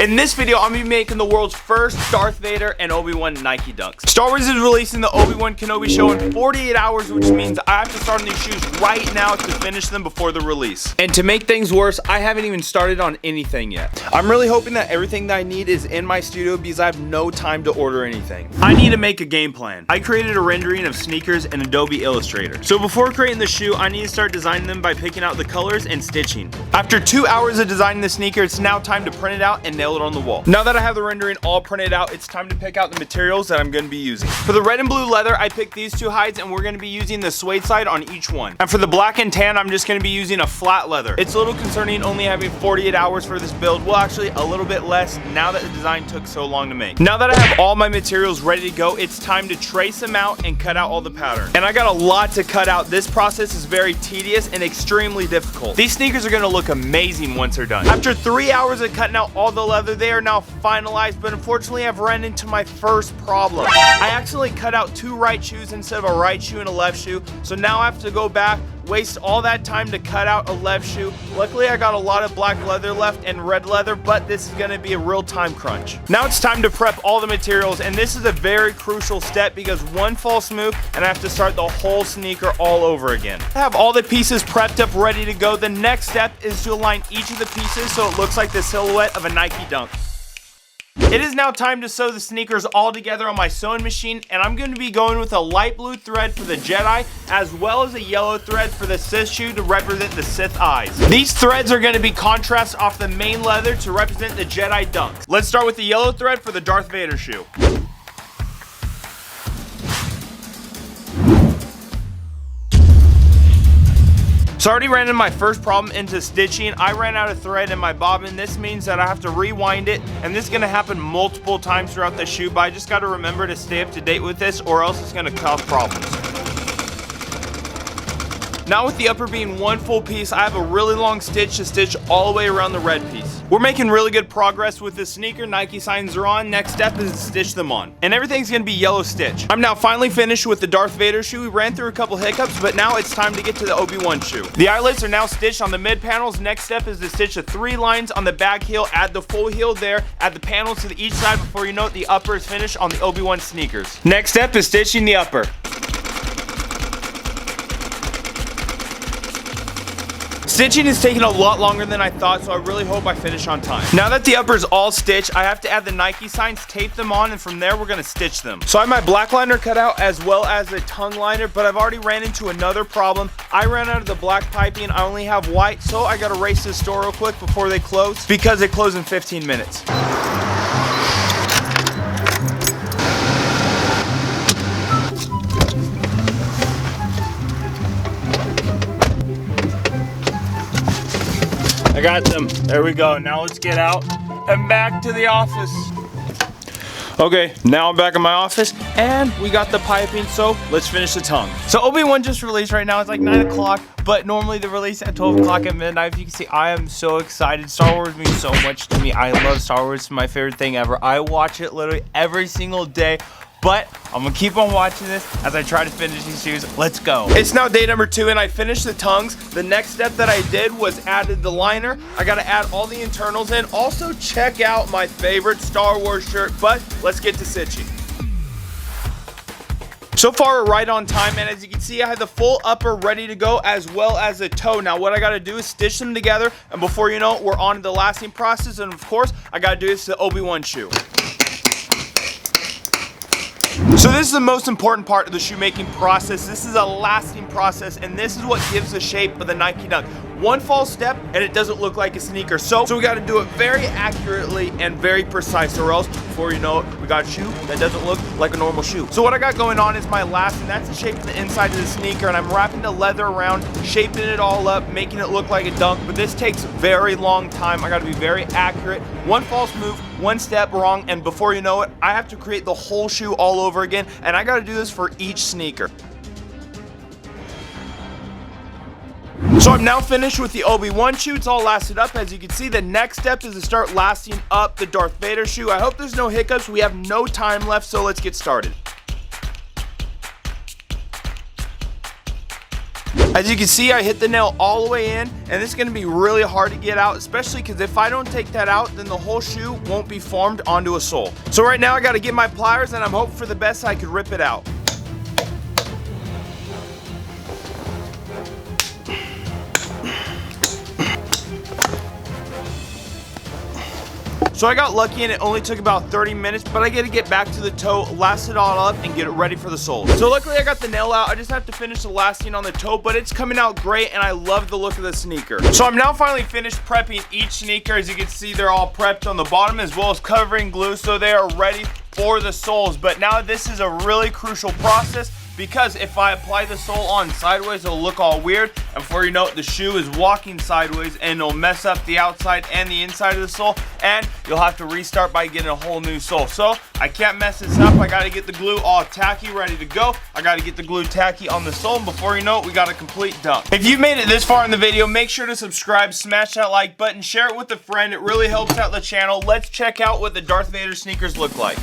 In this video, I'm going to be making the world's first Darth Vader and Obi-Wan Nike Dunks. Star Wars is releasing the Obi-Wan Kenobi show in 48 hours, which means I have to start on these shoes right now to finish them before the release. And to make things worse, I haven't even started on anything yet. I'm really hoping that everything that I need is in my studio because I have no time to order anything. I need to make a game plan. I created a rendering of sneakers in Adobe Illustrator. So before creating the shoe, I need to start designing them by picking out the colors and stitching. After 2 hours of designing the sneaker, it's now time to print it out and nail it on the wall. Now that I have the rendering all printed out, it's time to pick out the materials that I'm going to be using. For the red and blue leather, I picked these two hides and we're going to be using the suede side on each one. And for the black and tan, I'm just going to be using a flat leather. It's a little concerning only having 48 hours for this build. Well, actually a little bit less now that the design took so long to make. Now that I have all my materials ready to go, it's time to trace them out and cut out all the pattern. And I got a lot to cut out. This process is very tedious and extremely difficult. These sneakers are going to look amazing once they're done. After 3 hours of cutting out all the leather, they are now finalized, but unfortunately I've run into my first problem. I accidentally cut out two right shoes instead of a right shoe and a left shoe, so now I have to go back, waste all that time to cut out a left shoe. Luckily I got a lot of black leather left and red leather, but this is going to be a real time crunch. Now it's time to prep all the materials, and this is a very crucial step because one false move and I have to start the whole sneaker all over again. I have all the pieces prepped up ready to go. The next step is to align each of the pieces so it looks like the silhouette of a Nike Dunk. It is now time to sew the sneakers all together on my sewing machine, and I'm going to be going with a light blue thread for the Jedi as well as a yellow thread for the Sith shoe to represent the Sith eyes. These threads are going to be contrast off the main leather to represent the Jedi Dunks. Let's start with the yellow thread for the Darth Vader shoe. So I already ran into my first problem into stitching. I ran out of thread in my bobbin. This means that I have to rewind it, and this is going to happen multiple times throughout the shoe, but I just got to remember to stay up to date with this or else it's going to cause problems. Now with the upper being one full piece, I have a really long stitch to stitch all the way around the red piece. We're making really good progress with this sneaker. Nike signs are on. Next step is to stitch them on. And everything's going to be yellow stitch. I'm now finally finished with the Darth Vader shoe. We ran through a couple hiccups, but now it's time to get to the Obi-Wan shoe. The eyelets are now stitched on the mid panels. Next step is to stitch the 3 lines on the back heel, add the full heel there, add the panels to each side. Before you know it, the upper is finished on the Obi-Wan sneakers. Next step is stitching the upper. Stitching is taking a lot longer than I thought, so I really hope I finish on time. Now that the upper is all stitched, I have to add the Nike signs, tape them on, and from there we're going to stitch them. So I have my black liner cut out as well as the tongue liner, but I've already ran into another problem. I ran out of the black piping. I only have white, so I got to race to the store real quick before they close because they close in 15 minutes. I got them. There we go. Now let's get out and back to the office. Okay, now I'm back in my office and we got the piping, so let's finish the tongue. So Obi-Wan just released right now. It's like 9 o'clock, but normally they release at 12 o'clock at midnight. If you can see, I am so excited. Star Wars means so much to me. I love Star Wars. It's my favorite thing ever. I watch it literally every single day. But I'm gonna keep on watching this as I try to finish these shoes. Let's go. It's now day number 2 and I finished the tongues. The next step that I did was added the liner. I gotta add all the internals in. Also check out my favorite Star Wars shirt, but let's get to stitching. So far we're right on time, and as you can see I have the full upper ready to go as well as the toe. Now what I gotta do is stitch them together, and before you know it, we're on to the lasting process, and of course I gotta do this to the Obi-Wan shoe. So this is the most important part of the shoemaking process. This is a lasting process, and this is what gives the shape of the Nike Dunk. One false step and it doesn't look like a sneaker. So we got to do it very accurately and very precise, or else before you know it, we got a shoe that doesn't look like a normal shoe. So what I got going on is my last, and that's the shape of the inside of the sneaker, and I'm wrapping the leather around, shaping it all up, making it look like a dunk, but this takes a very long time. I got to be very accurate. One false move, one step wrong, and before you know it, I have to create the whole shoe all over again, and I got to do this for each sneaker. So I'm now finished with the Obi-Wan shoe. It's all lasted up. As you can see, the next step is to start lasting up the Darth Vader shoe. I hope there's no hiccups. We have no time left, so let's get started. As you can see, I hit the nail all the way in, and this is going to be really hard to get out, especially because if I don't take that out, then the whole shoe won't be formed onto a sole. So right now I got to get my pliers, and I'm hoping for the best I could rip it out. So I got lucky and it only took about 30 minutes, but I get to get back to the toe, last it all up, and get it ready for the soles. So luckily I got the nail out. I just have to finish the lasting on the toe, but it's coming out great and I love the look of the sneaker. So I'm now finally finished prepping each sneaker. As you can see, they're all prepped on the bottom as well as covering glue, so they are ready for the soles. But now this is a really crucial process, because if I apply the sole on sideways, it'll look all weird, and before you know it, the shoe is walking sideways and it'll mess up the outside and the inside of the sole, and you'll have to restart by getting a whole new sole. So I can't mess this up. I gotta get the glue all tacky, ready to go. I gotta get the glue tacky on the sole, and before you know it, we got a complete dunk. If you've made it this far in the video, make sure to subscribe, smash that like button, share it with a friend. It really helps out the channel. Let's check out what the Darth Vader sneakers look like.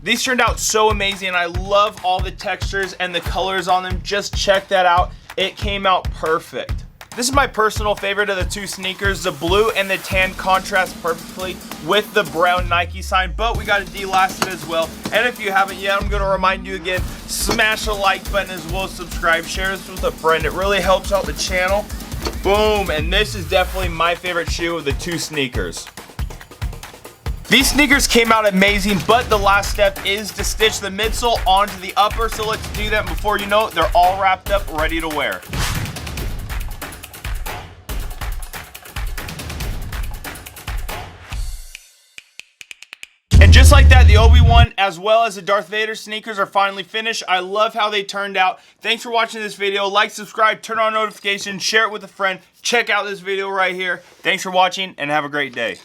These turned out so amazing, and I love all the textures and the colors on them. Just check that out. It came out perfect. This is my personal favorite of the two sneakers. The blue and the tan contrast perfectly with the brown Nike sign, but we got to delast it as well. And if you haven't yet, I'm going to remind you again, smash the like button as well as subscribe. Share this with a friend. It really helps out the channel. Boom. And this is definitely my favorite shoe of the two sneakers. These sneakers came out amazing, but the last step is to stitch the midsole onto the upper. So let's do that, and before you know it, they're all wrapped up, ready to wear. And just like that, the Obi-Wan as well as the Darth Vader sneakers are finally finished. I love how they turned out. Thanks for watching this video. Like, subscribe, turn on notifications, share it with a friend. Check out this video right here. Thanks for watching, and have a great day.